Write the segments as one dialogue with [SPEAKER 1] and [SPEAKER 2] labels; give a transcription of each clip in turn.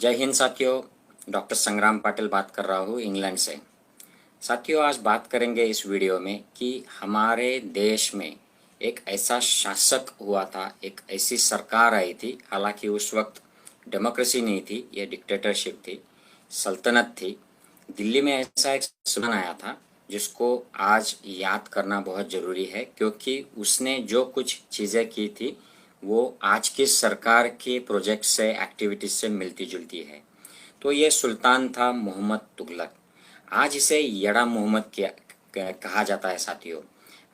[SPEAKER 1] जय हिंद साथियों। डॉक्टर संग्राम पाटिल बात कर रहा हूँ इंग्लैंड से। साथियों, आज बात करेंगे इस वीडियो में कि हमारे देश में एक ऐसा शासक हुआ था, एक ऐसी सरकार आई थी। हालांकि उस वक्त डेमोक्रेसी नहीं थी, ये डिक्टेटरशिप थी, सल्तनत थी। दिल्ली में ऐसा एक सुल्तान आया था जिसको आज याद करना बहुत ज़रूरी है, क्योंकि उसने जो कुछ चीज़ें की थी वो आज की सरकार के प्रोजेक्ट से, एक्टिविटीज से मिलती जुलती है। तो ये सुल्तान था मोहम्मद तुगलक। आज इसे यड़ा मोहम्मद कहा जाता है साथियों।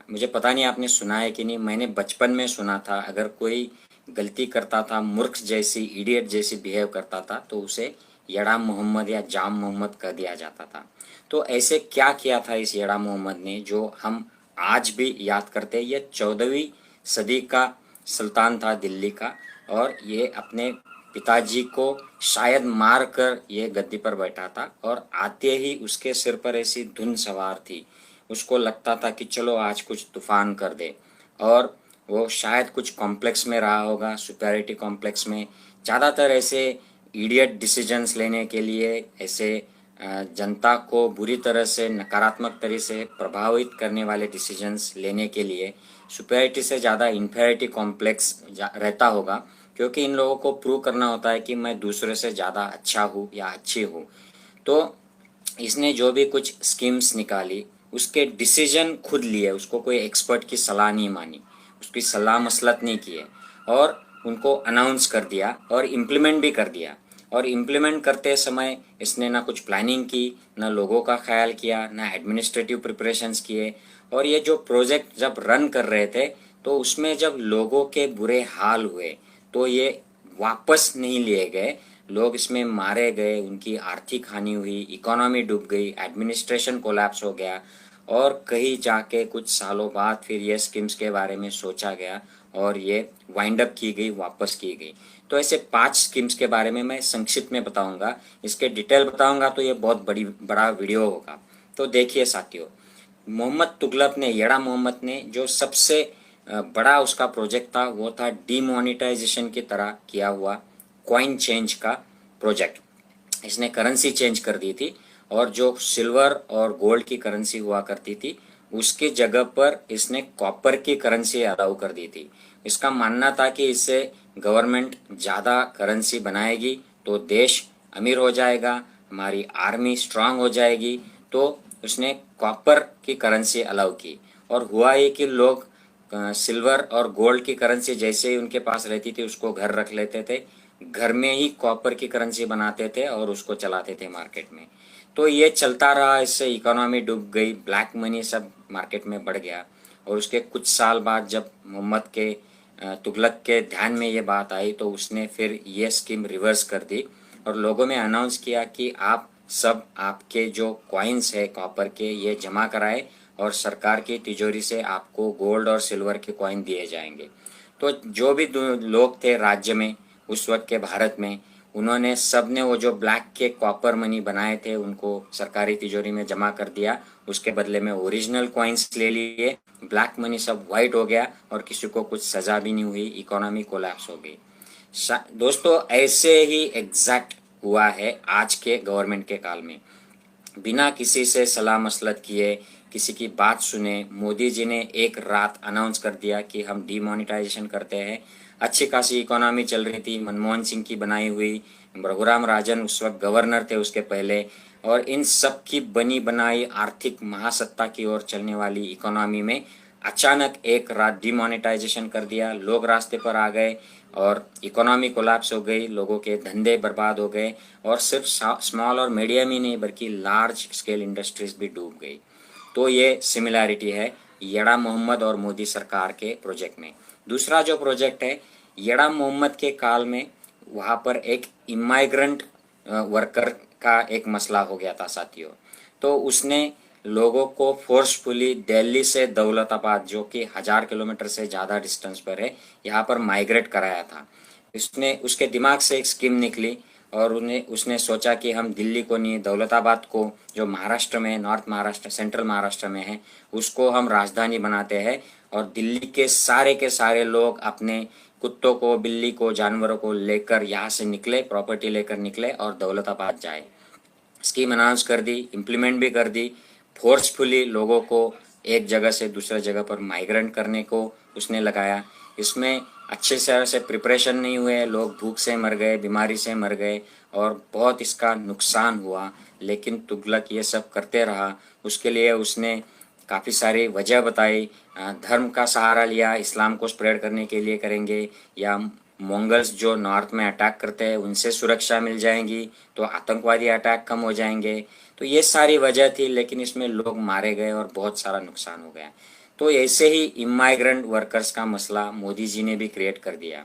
[SPEAKER 1] मुझे पता नहीं आपने सुना है कि नहीं, मैंने बचपन में सुना था। अगर कोई गलती करता था, मूर्ख जैसी, इडियट जैसी बिहेव करता था, तो उसे यड़ा मोहम्मद या जाम मोहम्मद कह दिया जाता था। तो ऐसे क्या किया था इस यड़ा मोहम्मद ने जो हम आज भी याद करते हैं। ये 14वीं सदी का सुल्तान था दिल्ली का, और ये अपने पिताजी को शायद मार कर ये गद्दी पर बैठा था, और आते ही उसके सिर पर ऐसी धुन सवार थी। उसको लगता था कि चलो आज कुछ तूफान कर दे, और वो शायद कुछ कॉम्प्लेक्स में रहा होगा, सुपेरिटी कॉम्प्लेक्स में। ज़्यादातर ऐसे इडियट डिसीजंस लेने के लिए, ऐसे जनता को बुरी तरह से, नकारात्मक तरह से प्रभावित करने वाले डिसीजंस लेने के लिए सुपेरिटी से ज़्यादा इन्फेरिटी कॉम्प्लेक्स रहता होगा, क्योंकि इन लोगों को प्रूव करना होता है कि मैं दूसरे से ज़्यादा अच्छा हूँ या अच्छी हूँ। तो इसने जो भी कुछ स्कीम्स निकाली, उसके डिसीजन खुद लिए, उसको कोई एक्सपर्ट की सलाह नहीं मानी, उसकी सलाह मसलत नहीं किए, और उनको अनाउंस कर दिया और इम्प्लीमेंट भी कर दिया। और इम्प्लीमेंट करते समय इसने ना कुछ प्लानिंग की, ना लोगों का ख्याल किया, ना एडमिनिस्ट्रेटिव प्रिपरेशंस किए। और ये जो प्रोजेक्ट जब रन कर रहे थे, तो उसमें जब लोगों के बुरे हाल हुए तो ये वापस नहीं लिए गए। लोग इसमें मारे गए, उनकी आर्थिक हानि हुई, इकोनॉमी डूब गई, एडमिनिस्ट्रेशन कोलैप्स हो गया, और कहीं जाके कुछ सालों बाद फिर ये स्कीम्स के बारे में सोचा गया और ये वाइंड अप की गई, वापस की गई। तो ऐसे 5 स्कीम्स के बारे में मैं संक्षिप्त में बताऊंगा। इसके डिटेल बताऊंगा तो ये बहुत बड़ा वीडियो होगा। तो देखिए साथियों, मोहम्मद तुगलक ने, यड़ा मोहम्मद ने जो सबसे बड़ा उसका प्रोजेक्ट था वो था डीमोनेटाइजेशन की तरह किया हुआ कॉइन चेंज का प्रोजेक्ट। इसने करेंसी चेंज कर दी थी, और जो सिल्वर और गोल्ड की करेंसी हुआ करती थी उसकी जगह पर इसने कॉपर की करेंसी अलाउ कर दी थी। इसका मानना था कि इससे गवर्नमेंट ज़्यादा करेंसी बनाएगी तो देश अमीर हो जाएगा, हमारी आर्मी स्ट्रांग हो जाएगी। तो उसने कॉपर की करेंसी अलाउ की, और हुआ ये कि लोग सिल्वर और गोल्ड की करेंसी जैसे ही उनके पास रहती थी उसको घर रख लेते थे, घर में ही कॉपर की करेंसी बनाते थे और उसको चलाते थे मार्केट में। तो ये चलता रहा, इससे इकोनॉमी डूब गई, ब्लैक मनी सब मार्केट में बढ़ गया। और उसके कुछ साल बाद जब मोहम्मद के तुगलक के ध्यान में ये बात आई तो उसने फिर ये स्कीम रिवर्स कर दी, और लोगों में अनाउंस किया कि आप सब आपके जो कॉइन्स है कॉपर के, ये जमा कराए, और सरकार की तिजोरी से आपको गोल्ड और सिल्वर के कॉइन दिए जाएंगे। तो जो भी लोग थे राज्य में उस वक्त के भारत में, उन्होंने सब ने वो जो ब्लैक के कॉपर मनी बनाए थे उनको सरकारी तिजोरी में जमा कर दिया। उसके बदले में ओरिजिनल कॉइन्स ले लिए, ब्लैक मनी सब वाइट हो गया, और किसी को कुछ सजा भी नहीं हुई, इकोनॉमी कोलैप्स हो गई। दोस्तों, ऐसे ही एग्जैक्ट हुआ है आज के गवर्नमेंट के काल में। बिना किसी से सलाह मसलत किए, किसी की बात सुने, मोदी जी ने एक रात अनाउंस कर दिया कि हम डीमोनेटाइजेशन करते हैं। अच्छी खासी इकोनॉमी चल रही थी, मनमोहन सिंह की बनाई हुई, रघुराम राजन उस वक्त गवर्नर थे उसके पहले, और इन सब की बनी बनाई आर्थिक महासत्ता की ओर चलने वाली इकोनॉमी में अचानक एक रात डीमोनेटाइजेशन कर दिया। लोग रास्ते पर आ गए और इकोनॉमी कोलैप्स हो गई, लोगों के धंधे बर्बाद हो गए, और सिर्फ स्मॉल और मीडियम ही नहीं बल्कि लार्ज स्केल इंडस्ट्रीज भी डूब गई। तो ये सिमिलैरिटी है यड़ा मोहम्मद और मोदी सरकार के प्रोजेक्ट में। दूसरा जो प्रोजेक्ट है, यड़ा मोहम्मद के काल में वहाँ पर एक इमाइग्रेंट वर्कर का एक मसला हो गया था साथियों। तो उसने लोगों को फोर्सफुली दिल्ली से दौलताबाद, जो कि 1000 किलोमीटर से ज़्यादा डिस्टेंस पर है, यहाँ पर माइग्रेट कराया था। उसने, उसके दिमाग से एक स्कीम निकली, और उसने सोचा कि हम दिल्ली को नहीं, दौलताबाद को, जो महाराष्ट्र में, नॉर्थ महाराष्ट्र, सेंट्रल महाराष्ट्र में है, उसको हम राजधानी बनाते हैं, और दिल्ली के सारे लोग अपने कुत्तों को, बिल्ली को, जानवरों को लेकर यहाँ से निकले, प्रॉपर्टी लेकर निकले और दौलताबाद जाए। स्कीम अनाउंस कर दी, इम्प्लीमेंट भी कर दी, फोर्सफुली लोगों को एक जगह से दूसरे जगह पर माइग्रेंट करने को उसने लगाया। इसमें अच्छे तरह से प्रिपरेशन नहीं हुए, लोग भूख से मर गए, बीमारी से मर गए और बहुत इसका नुकसान हुआ। लेकिन तुगलक ये सब करते रहा। उसके लिए उसने काफ़ी सारी वजह बताई, धर्म का सहारा लिया, इस्लाम को स्प्रेड करने के लिए करेंगे, या मंगल्स जो नॉर्थ में अटैक करते हैं उनसे सुरक्षा मिल जाएगी तो आतंकवादी अटैक कम हो जाएंगे। तो ये सारी वजह थी, लेकिन इसमें लोग मारे गए और बहुत सारा नुकसान हो गया। तो ऐसे ही इमाइग्रेंट वर्कर्स का मसला मोदी जी ने भी क्रिएट कर दिया।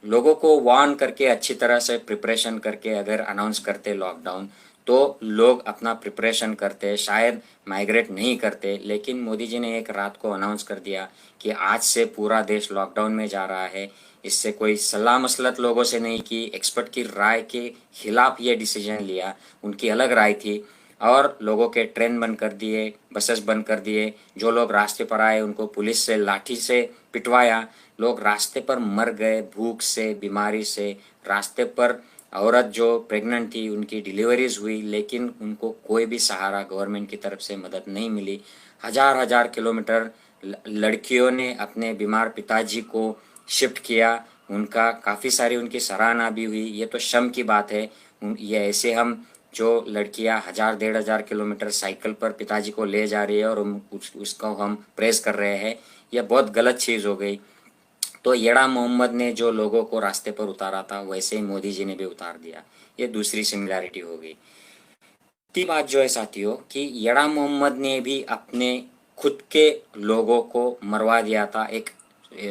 [SPEAKER 1] लोगों को वार्न करके, अच्छी तरह से प्रिपरेशन करके अगर अनाउंस करते लॉकडाउन, तो लोग अपना प्रिपरेशन करते, शायद माइग्रेट नहीं करते। लेकिन मोदी जी ने एक रात को अनाउंस कर दिया कि आज से पूरा देश लॉकडाउन में जा रहा है। इससे कोई सलाह मसलत लोगों से नहीं की, एक्सपर्ट की राय के खिलाफ ये डिसीजन लिया, उनकी अलग राय थी। और लोगों के ट्रेन बंद कर दिए, बसेस बंद कर दिए, जो लोग रास्ते पर आए उनको पुलिस से लाठी से पिटवाया। लोग रास्ते पर मर गए भूख से, बीमारी से। रास्ते पर औरत जो प्रेग्नेंट थी उनकी डिलीवरीज हुई, लेकिन उनको कोई भी सहारा गवर्नमेंट की तरफ से मदद नहीं मिली। हजार हजार किलोमीटर लड़कियों ने अपने बीमार पिताजी को शिफ्ट किया, उनका काफ़ी सारी उनकी सराहना भी हुई। ये तो शर्म की बात है। ये ऐसे हम जो लड़कियां 1000-1500 किलोमीटर साइकिल पर पिताजी को ले जा रही है और उसको हम प्रेस कर रहे हैं, यह बहुत गलत चीज़ हो गई। तो येड़ा मोहम्मद ने जो लोगों को रास्ते पर उतारा था, वैसे ही मोदी जी ने भी उतार दिया। ये दूसरी सिमिलैरिटी हो गई। तीसरी बात जो है साथियों, कि येड़ा मोहम्मद ने भी अपने खुद के लोगों को मरवा दिया था एक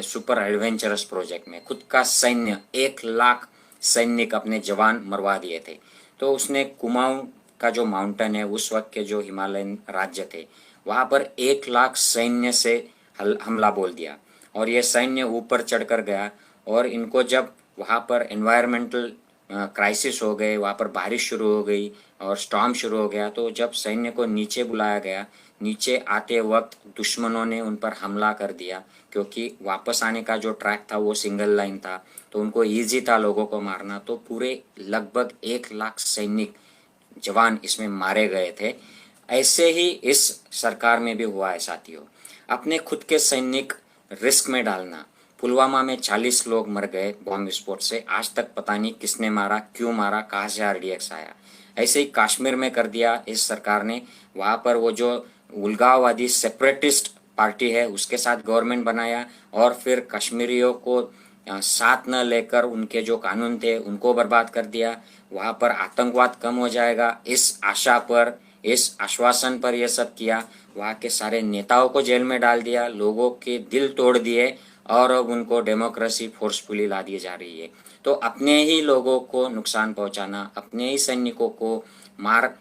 [SPEAKER 1] सुपर एडवेंचरस प्रोजेक्ट में। खुद का सैन्य, 1 लाख सैनिक अपने जवान मरवा दिए थे। तो उसने कुमाऊं का जो माउंटेन है, उस वक्त के जो हिमालयन राज्य थे, वहाँ पर 1 लाख सैन्य से हमला बोल दिया। और ये सैन्य ऊपर चढ़कर गया और इनको जब वहाँ पर एनवायरमेंटल क्राइसिस हो गए, वहाँ पर बारिश शुरू हो गई और स्टॉर्म शुरू हो गया, तो जब सैन्य को नीचे बुलाया गया, नीचे आते वक्त दुश्मनों ने उन पर हमला कर दिया। क्योंकि वापस आने का जो ट्रैक था वो सिंगल लाइन था, तो उनको ईजी था लोगों को मारना। तो पूरे लगभग 1 लाख सैनिक जवान इसमें मारे गए थे। ऐसे ही इस सरकार में भी हुआ है साथियों। अपने खुद के सैनिक रिस्क में डालना। पुलवामा में 40 लोग मर गए बॉम्ब विस्फोट से। आज तक पता नहीं किसने मारा, क्यों मारा, कहाँ से आरडीएक्स आया। ऐसे ही कश्मीर में कर दिया इस सरकार ने। वहाँ पर वो जो उलगाववादी सेपरेटिस्ट पार्टी है उसके साथ गवर्नमेंट बनाया और फिर कश्मीरियों को साथ न लेकर उनके जो कानून थे उनको बर्बाद कर दिया। वहाँ पर आतंकवाद कम हो जाएगा इस आशा पर, इस आश्वासन पर यह सब किया। वहाँ के सारे नेताओं को जेल में डाल दिया, लोगों के दिल तोड़ दिए और अब उनको डेमोक्रेसी फोर्सफुली ला दी जा रही है। तो अपने ही लोगों को नुकसान पहुंचाना, अपने ही सैनिकों को मार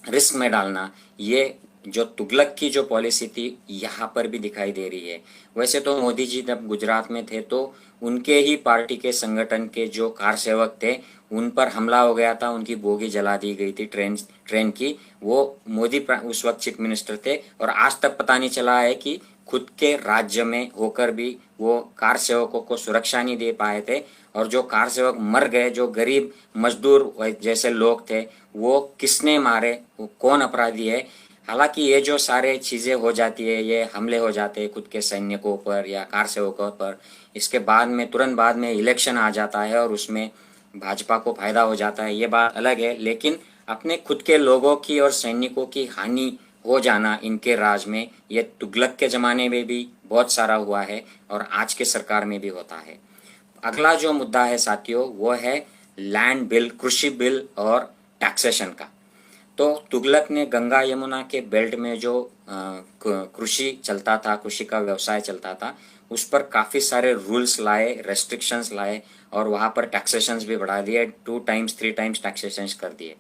[SPEAKER 1] रिस्क में डालना, ये जो तुगलक की जो पॉलिसी थी यहाँ पर भी दिखाई दे रही है। वैसे तो मोदी जी जब गुजरात में थे तो उनके ही पार्टी के संगठन के जो कार सेवक थे उन पर हमला हो गया था, उनकी बोगी जला दी गई थी ट्रेन की। वो मोदी उस वक्त चीफ मिनिस्टर थे और आज तक पता नहीं चला है कि खुद के राज्य में होकर भी वो कार सेवकों को सुरक्षा नहीं दे पाए थे। और जो कार सेवक मर गए, जो गरीब मजदूर जैसे लोग थे, वो किसने मारे, वो कौन अपराधी है। हालांकि ये जो सारे चीज़ें हो जाती है, ये हमले हो जाते हैं खुद के सैनिकों पर या कार सेवकों पर, इसके बाद में तुरंत बाद में इलेक्शन आ जाता है और उसमें भाजपा को फायदा हो जाता है, ये बात अलग है। लेकिन अपने खुद के लोगों की और सैनिकों की हानि हो जाना इनके राज में, ये तुगलक के ज़माने में भी बहुत सारा हुआ है और आज के सरकार में भी होता है। अगला जो मुद्दा है साथियों, वो है लैंड बिल, कृषि बिल और टैक्सेशन का। तो तुगलक ने गंगा यमुना के बेल्ट में जो कृषि चलता था, कृषि का व्यवसाय चलता था, उस पर काफ़ी सारे रूल्स लाए, रेस्ट्रिक्शंस लाए और वहाँ पर टैक्सेशंस भी बढ़ा दिए, 2 टाइम्स 3 टाइम्स टैक्सेशंस कर दिए।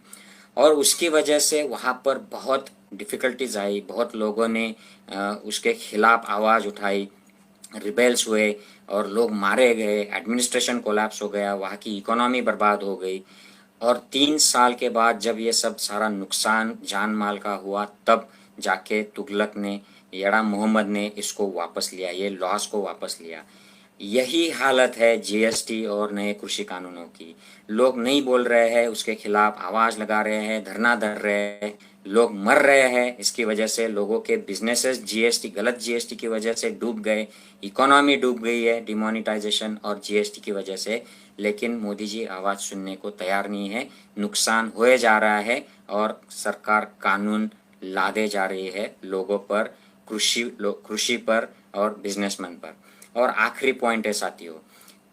[SPEAKER 1] और उसकी वजह से वहाँ पर बहुत डिफ़िकल्टीज आई, बहुत लोगों ने उसके खिलाफ आवाज़ उठाई, रिबेल्स हुए और लोग मारे गए, एडमिनिस्ट्रेशन कोलैप्स हो गया, वहाँ की इकोनॉमी बर्बाद हो गई। और 3 साल के बाद जब ये सब सारा नुकसान जान माल का हुआ, तब जाके तुगलक ने, येड़ा मोहम्मद ने इसको वापस लिया, ये लॉस को वापस लिया। यही हालत है जीएसटी और नए कृषि कानूनों की। लोग नहीं बोल रहे हैं, उसके खिलाफ आवाज लगा रहे हैं, धरना धर रहे हैं, लोग मर रहे हैं इसकी वजह से। लोगों के बिजनेसेस जीएसटी, गलत जीएसटी की वजह से डूब गए, इकोनॉमी डूब गई है डिमोनेटाइजेशन और जीएसटी की वजह से। लेकिन मोदी जी आवाज सुनने को तैयार नहीं है। नुकसान होए जा रहा है और सरकार कानून लादे जा रही है लोगों पर, कृषि पर और बिजनेसमैन पर। और आखिरी पॉइंट है साथियों,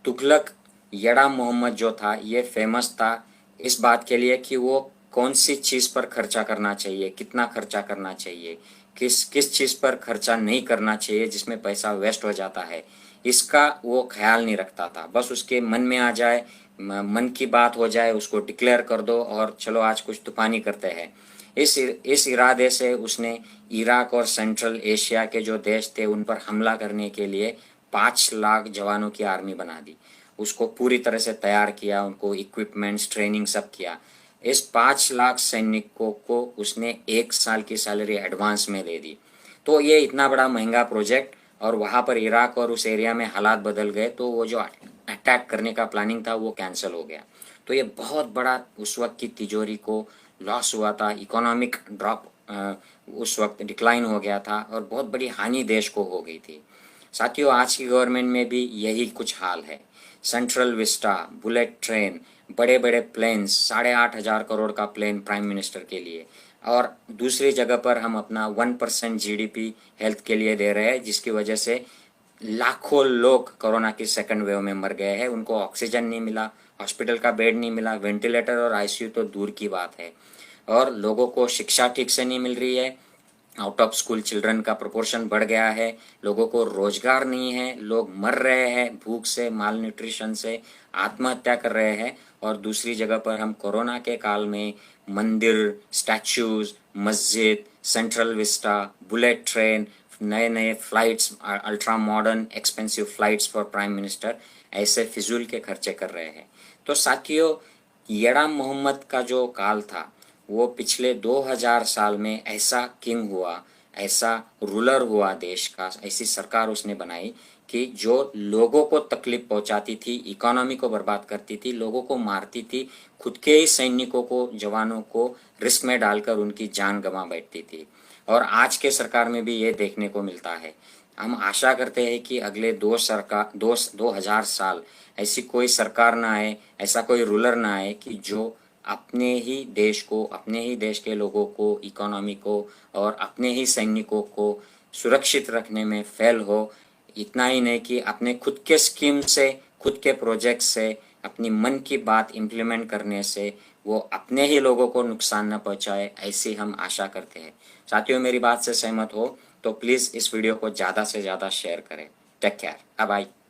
[SPEAKER 1] तुगलक यड़ा मोहम्मद जो था ये फेमस था इस बात के लिए कि वो कौन सी चीज़ पर खर्चा करना चाहिए, कितना खर्चा करना चाहिए, किस किस चीज़ पर खर्चा नहीं करना चाहिए जिसमें पैसा वेस्ट हो जाता है, इसका वो ख्याल नहीं रखता था। बस उसके मन में आ जाए, मन की बात हो जाए, उसको डिक्लेयर कर दो और चलो आज कुछ तूफानी करते हैं। इस इरादे से उसने इराक और सेंट्रल एशिया के जो देश थे उन पर हमला करने के लिए 5 लाख जवानों की आर्मी बना दी। उसको पूरी तरह से तैयार किया, उनको इक्विपमेंट्स, ट्रेनिंग सब किया। इस 5 लाख सैनिकों को उसने 1 साल की सैलरी एडवांस में दे दी। तो ये इतना बड़ा महंगा प्रोजेक्ट, और वहाँ पर इराक और उस एरिया में हालात बदल गए तो वो जो अटैक करने का प्लानिंग था वो कैंसिल हो गया। तो ये बहुत बड़ा उस वक्त की तिजोरी को लॉस हुआ था, इकोनॉमिक ड्रॉप उस वक्त डिक्लाइन हो गया था और बहुत बड़ी हानि देश को हो गई थी। साथियों, आज की गवर्नमेंट में भी यही कुछ हाल है। सेंट्रल विस्टा, बुलेट ट्रेन, बड़े बड़े प्लेन्स, 8,500 करोड़ का प्लेन प्राइम मिनिस्टर के लिए, और दूसरी जगह पर हम अपना 1% जीडीपी हेल्थ के लिए दे रहे हैं, जिसकी वजह से लाखों लोग कोरोना की सेकंड वेव में मर गए हैं। उनको ऑक्सीजन नहीं मिला, हॉस्पिटल का बेड नहीं मिला, वेंटिलेटर और आईसीयू तो दूर की बात है। और लोगों को शिक्षा ठीक से नहीं मिल रही है, आउट ऑफ स्कूल चिल्ड्रन का प्रोपोर्शन बढ़ गया है, लोगों को रोजगार नहीं है, लोग मर रहे हैं भूख से, माल न्यूट्रिशन से, आत्महत्या कर रहे हैं। और दूसरी जगह पर हम कोरोना के काल में मंदिर, स्टैच्यूज, मस्जिद, सेंट्रल विस्टा, बुलेट ट्रेन, नए नए flights, ultra modern expensive flights for prime minister, ऐसे फिजूल के खर्चे कर रहे हैं। तो साथियों, यड़ा मोहम्मद का जो काल था वो पिछले 2000 साल में ऐसा किंग हुआ, ऐसा रूलर हुआ देश का, ऐसी सरकार उसने बनाई कि जो लोगों को तकलीफ पहुंचाती थी, इकोनॉमी को बर्बाद करती थी, लोगों को मारती थी, खुद के ही सैनिकों को, जवानों को रिस्क में डालकर उनकी जान गंवा बैठती थी। और आज के सरकार में भी ये देखने को मिलता है। हम आशा करते हैं कि अगले 2000 साल ऐसी कोई सरकार ना आए, ऐसा कोई रूलर ना आए कि जो अपने ही देश को, अपने ही देश के लोगों को, इकोनॉमी को और अपने ही सैनिकों को सुरक्षित रखने में फेल हो। इतना ही नहीं कि अपने खुद के स्कीम से, खुद के प्रोजेक्ट से, अपनी मन की बात इम्प्लीमेंट करने से वो अपने ही लोगों को नुकसान न पहुंचाए, ऐसी हम आशा करते हैं। साथियों, मेरी बात से सहमत हो तो प्लीज़ इस वीडियो को ज़्यादा से ज़्यादा शेयर करें। Take care, bye bye.